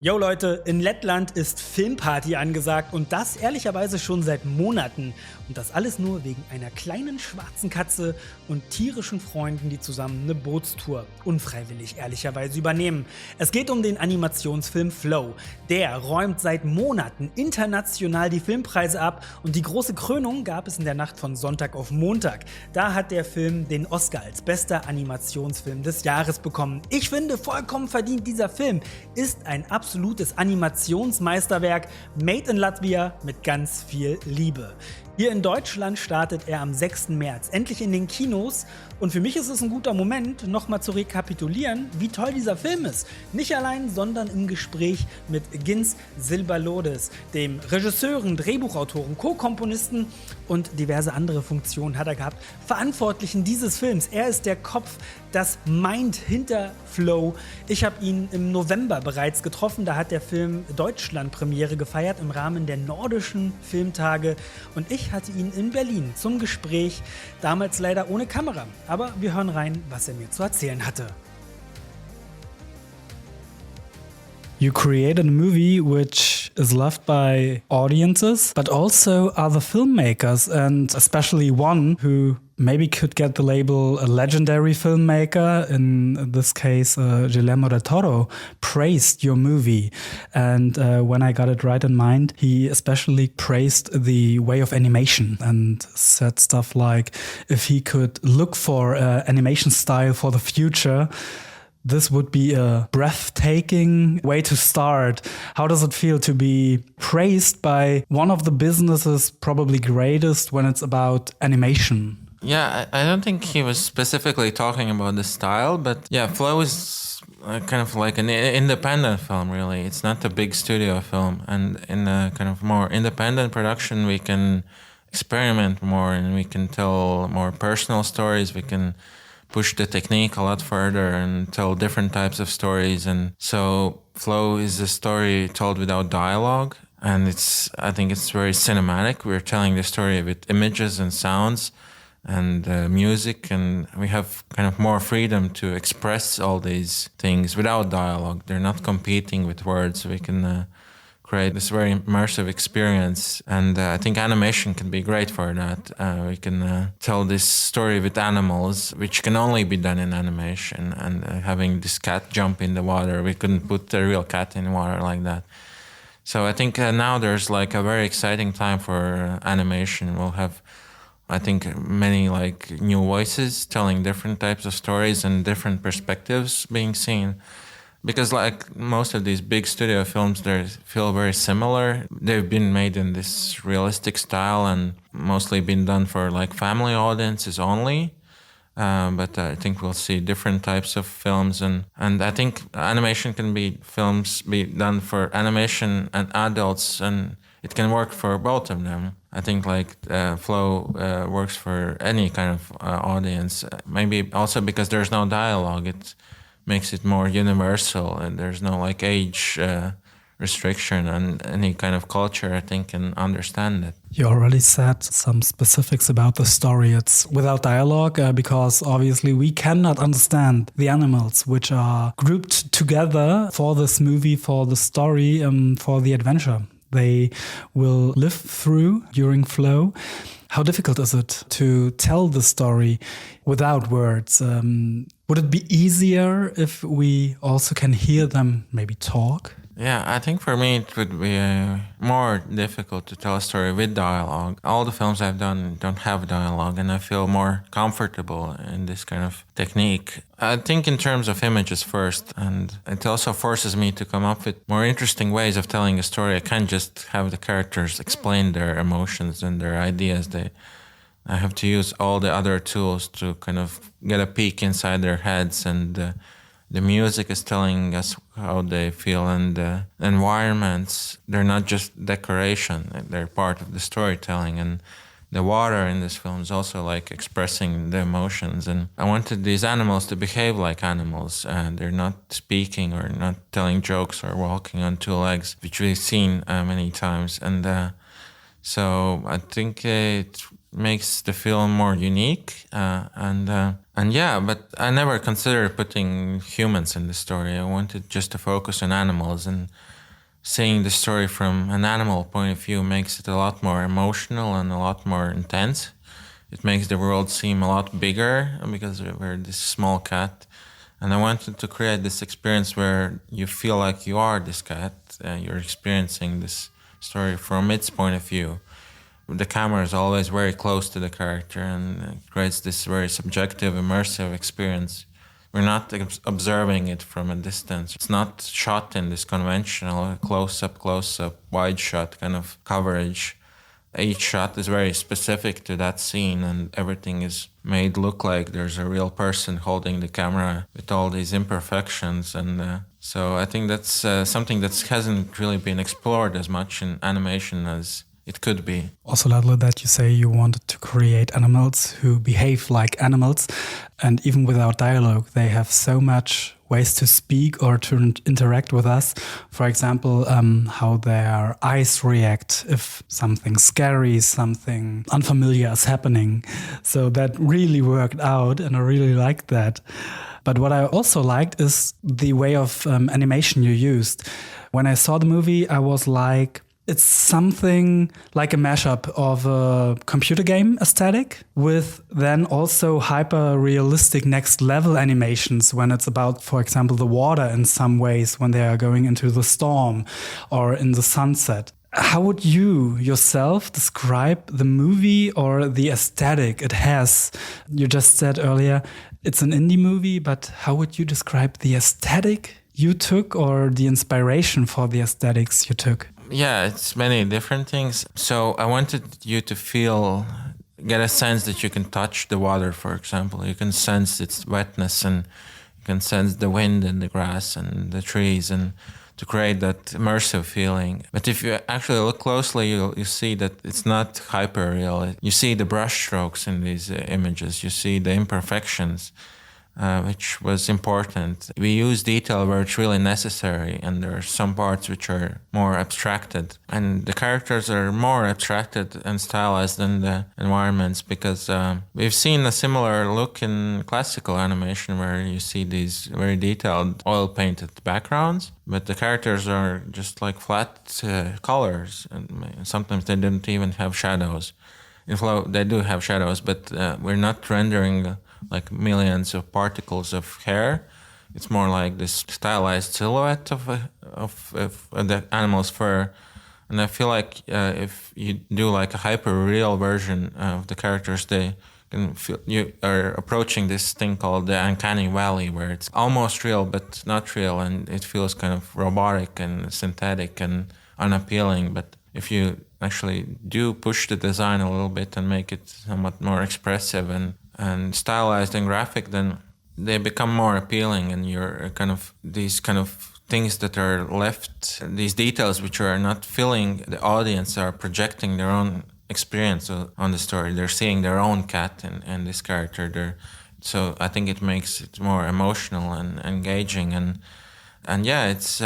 Yo Leute, in Lettland ist Filmparty angesagt und das ehrlicherweise schon seit Monaten. Und das alles nur wegen einer kleinen schwarzen Katze und tierischen Freunden, die zusammen eine Bootstour unfreiwillig ehrlicherweise übernehmen. Es geht um den Animationsfilm Flow. Der räumt seit Monaten international die Filmpreise ab und die große Krönung gab es in der Nacht von Sonntag auf Montag. Da hat der Film den Oscar als bester Animationsfilm des Jahres bekommen. Ich finde, vollkommen verdient, dieser Film ist ein absolutes Animationsmeisterwerk, made in Latvia mit ganz viel Liebe. Hier in Deutschland startet er am 6. März endlich in den Kinos und für mich ist es ein guter Moment, nochmal zu rekapitulieren, wie toll dieser Film ist. Nicht allein, sondern im Gespräch mit Gints Zilbalodis, dem Regisseuren, Drehbuchautoren, Co-Komponisten und diverse andere Funktionen hat er gehabt, Verantwortlichen dieses Films. Er ist der Kopf, das Mind hinter Flow. Ich habe ihn im November bereits getroffen, da hat der Film Deutschland-Premiere gefeiert im Rahmen der nordischen Filmtage und ich hatte ihn in Berlin zum Gespräch, damals leider ohne Kamera. Aber wir hören rein, was er mir zu erzählen hatte. You created a movie which is loved by audiences, but also other filmmakers, and especially one who maybe could get the label a legendary filmmaker. In this case, Guillermo del Toro praised your movie. And when I got it right in mind, he especially praised the way of animation and said stuff like, if he could look for animation style for the future, this would be a breathtaking way to start. How does it feel to be praised by one of the business's probably greatest when it's about animation? Yeah, I don't think he was specifically talking about the style, but yeah, Flow is kind of like an independent film, really. It's not a big studio film, and in a kind of more independent production, we can experiment more and we can tell more personal stories. We can push the technique a lot further and tell different types of stories. And so Flow is a story told without dialogue, and I think it's very cinematic. We're telling the story with images and sounds and music, and we have kind of more freedom to express all these things without dialogue. They're not competing with words. We can create this very immersive experience, and I think animation can be great for that. We can tell this story with animals, which can only be done in animation, and having this cat jump in the water, we couldn't put a real cat in water like that. So I think now there's like a very exciting time for animation. We'll have, I think, many like new voices telling different types of stories and different perspectives being seen. Because like most of these big studio films, they feel very similar. They've been made in this realistic style and mostly been done for like family audiences only. But I think we'll see different types of films, and I think animation can be done for animation and adults, and it can work for both of them. I think like Flow works for any kind of audience. Maybe also because there's no dialogue, it makes it more universal, and there's no like age restriction, and any kind of culture I think can understand it. You already said some specifics about the story. It's without dialogue because obviously we cannot understand the animals which are grouped together for this movie, for the story, for the adventure they will live through during Flow. How difficult is it to tell the story without words? Would it be easier if we also can hear them maybe talk? Yeah, I think for me it would be more difficult to tell a story with dialogue. All the films I've done don't have dialogue, and I feel more comfortable in this kind of technique. I think in terms of images first, and it also forces me to come up with more interesting ways of telling a story. I can't just have the characters explain their emotions and their ideas. I have to use all the other tools to kind of get a peek inside their heads, and the music is telling us how they feel, and the environments, they're not just decoration, they're part of the storytelling. And the water in this film is also like expressing the emotions. And I wanted these animals to behave like animals, and they're not speaking or not telling jokes or walking on two legs, which we've seen many times. And so I think it makes the film more unique, and And yeah, but I never considered putting humans in the story. I wanted just to focus on animals, and seeing the story from an animal point of view makes it a lot more emotional and a lot more intense. It makes the world seem a lot bigger because we're this small cat. And I wanted to create this experience where you feel like you are this cat, you're experiencing this story from its point of view. The camera is always very close to the character, and it creates this very subjective, immersive experience. We're not observing it from a distance. It's not shot in this conventional close-up, wide shot kind of coverage. Each shot is very specific to that scene, and everything is made look like there's a real person holding the camera with all these imperfections. And so I think that's something that hasn't really been explored as much in animation as it could be. Also, Latlo, that you say you wanted to create animals who behave like animals, and even without dialogue, they have so much ways to speak or to interact with us. For example, how their eyes react if something scary, something unfamiliar is happening. So that really worked out, and I really liked that. But what I also liked is the way of animation you used. When I saw the movie, I was like, it's something like a mashup of a computer game aesthetic with then also hyper-realistic next-level animations when it's about, for example, the water in some ways when they are going into the storm or in the sunset. How would you yourself describe the movie or the aesthetic it has? You just said earlier it's an indie movie, but how would you describe the aesthetic you took or the inspiration for the aesthetics you took? Yeah, it's many different things. So I wanted you to get a sense that you can touch the water, for example. You can sense its wetness, and you can sense the wind and the grass and the trees, and to create that immersive feeling. But if you actually look closely, you see that it's not hyper-real. You see the brushstrokes in these images. You see the imperfections. Which was important. We use detail where it's really necessary, and there are some parts which are more abstracted. And the characters are more abstracted and stylized than the environments, because we've seen a similar look in classical animation where you see these very detailed oil-painted backgrounds, but the characters are just like flat colors, and sometimes they didn't even have shadows. In Flow, they do have shadows, but we're not rendering like millions of particles of hair. It's more like this stylized silhouette of the animal's fur. And I feel like if you do like a hyper-real version of the characters, they can feel you are approaching this thing called the uncanny valley, where it's almost real but not real, and it feels kind of robotic and synthetic and unappealing. But if you actually do push the design a little bit and make it somewhat more expressive and stylized and graphic, then they become more appealing, and you're these kind of things that are left, these details which are not filling the audience, are projecting their own experience on the story. They're seeing their own cat in this character. So I think it makes it more emotional and engaging, and yeah, it's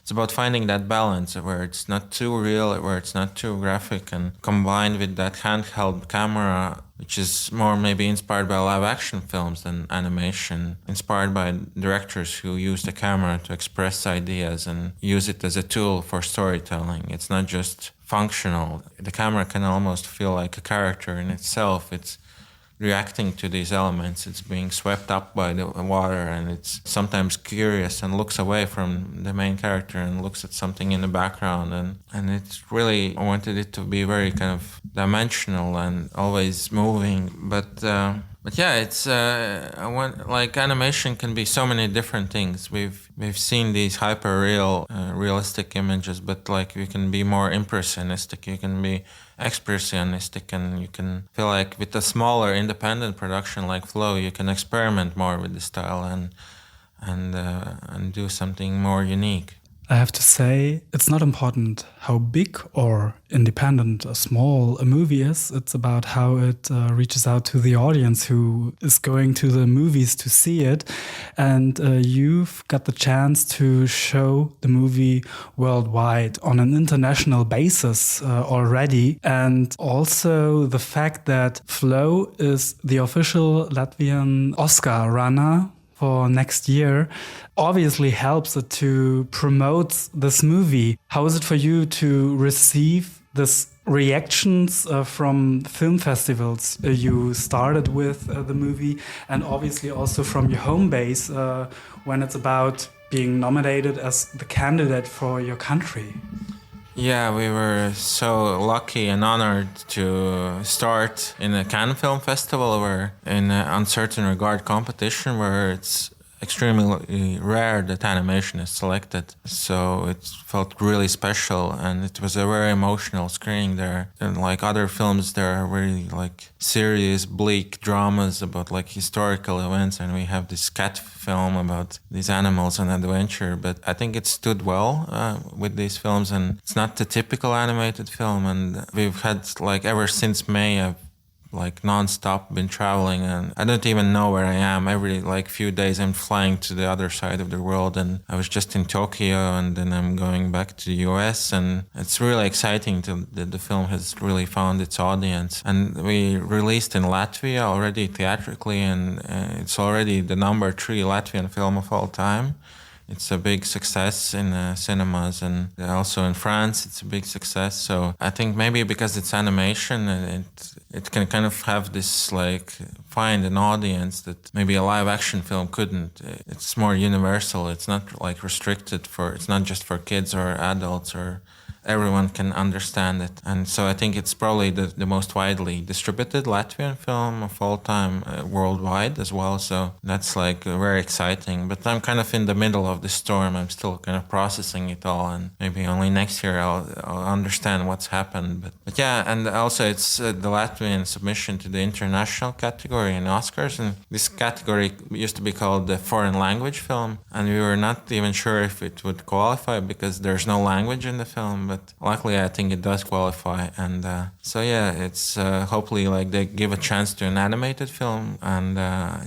about finding that balance where it's not too real, where it's not too graphic, and combined with that handheld camera, which is more maybe inspired by live-action films than animation, inspired by directors who use the camera to express ideas and use it as a tool for storytelling. It's not just functional. The camera can almost feel like a character in itself. It's reacting to these elements. It's being swept up by the water, and it's sometimes curious and looks away from the main character and looks at something in the background. And it's really, I wanted it to be very kind of dimensional and always moving. But yeah, it's like animation can be so many different things. We've seen these hyper-real, realistic images, but like you can be more impressionistic. You can be expressionistic, and you can feel like with a smaller independent production like Flow, you can experiment more with the style and do something more unique. I have to say, it's not important how big or independent or small a movie is. It's about how it reaches out to the audience who is going to the movies to see it. And you've got the chance to show the movie worldwide on an international basis already. And also the fact that Flow is the official Latvian Oscar runner for next year obviously helps it to promote this movie. How is it for you to receive this reactions from film festivals you started with the movie, and obviously also from your home base when it's about being nominated as the candidate for your country? Yeah, we were so lucky and honored to start in a Cannes Film Festival, where in an uncertain regard competition, where it's extremely rare that animation is selected. So it felt really special, and it was a very emotional screening there. And like other films, there are really like serious, bleak dramas about like historical events, and we have this cat film about these animals and adventure. But I think it stood well with these films, and it's not the typical animated film. And we've had like ever since May, I've like non-stop been traveling, and I don't even know where I am. Every like few days I'm flying to the other side of the world, and I was just in Tokyo, and then I'm going back to the US, and it's really exciting that the film has really found its audience. And we released in Latvia already theatrically, and it's already the number 3 Latvian film of all time. It's a big success in cinemas, and also in France it's a big success. So I think maybe because it's animation, it can kind of have this like find an audience that maybe a live action film couldn't. It's more universal. It's not like restricted it's not just for kids or adults, or everyone can understand it. And so I think it's probably the most widely distributed Latvian film of all time worldwide as well. So that's like very exciting. But I'm kind of in the middle of the storm. I'm still kind of processing it all, and maybe only next year I'll understand what's happened. But yeah, and also it's the Latvian submission to the international category in Oscars. And this category used to be called the foreign language film. And we were not even sure if it would qualify because there's no language in the film. But luckily, I think it does qualify, and so yeah, it's hopefully like they give a chance to an animated film, and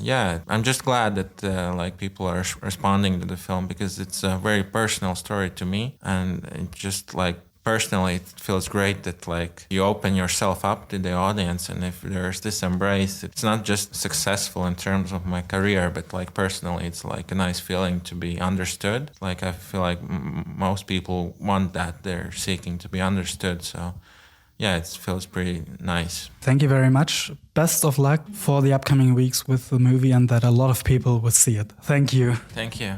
yeah, I'm just glad that like people are responding to the film, because it's a very personal story to me, and it just like personally, it feels great that like you open yourself up to the audience, and if there's this embrace, it's not just successful in terms of my career, but like personally, it's like a nice feeling to be understood. Like I feel like most people want that; they're seeking to be understood. So yeah, it feels pretty nice. Thank you very much. Best of luck for the upcoming weeks with the movie, and that a lot of people will see it. Thank you. Thank you.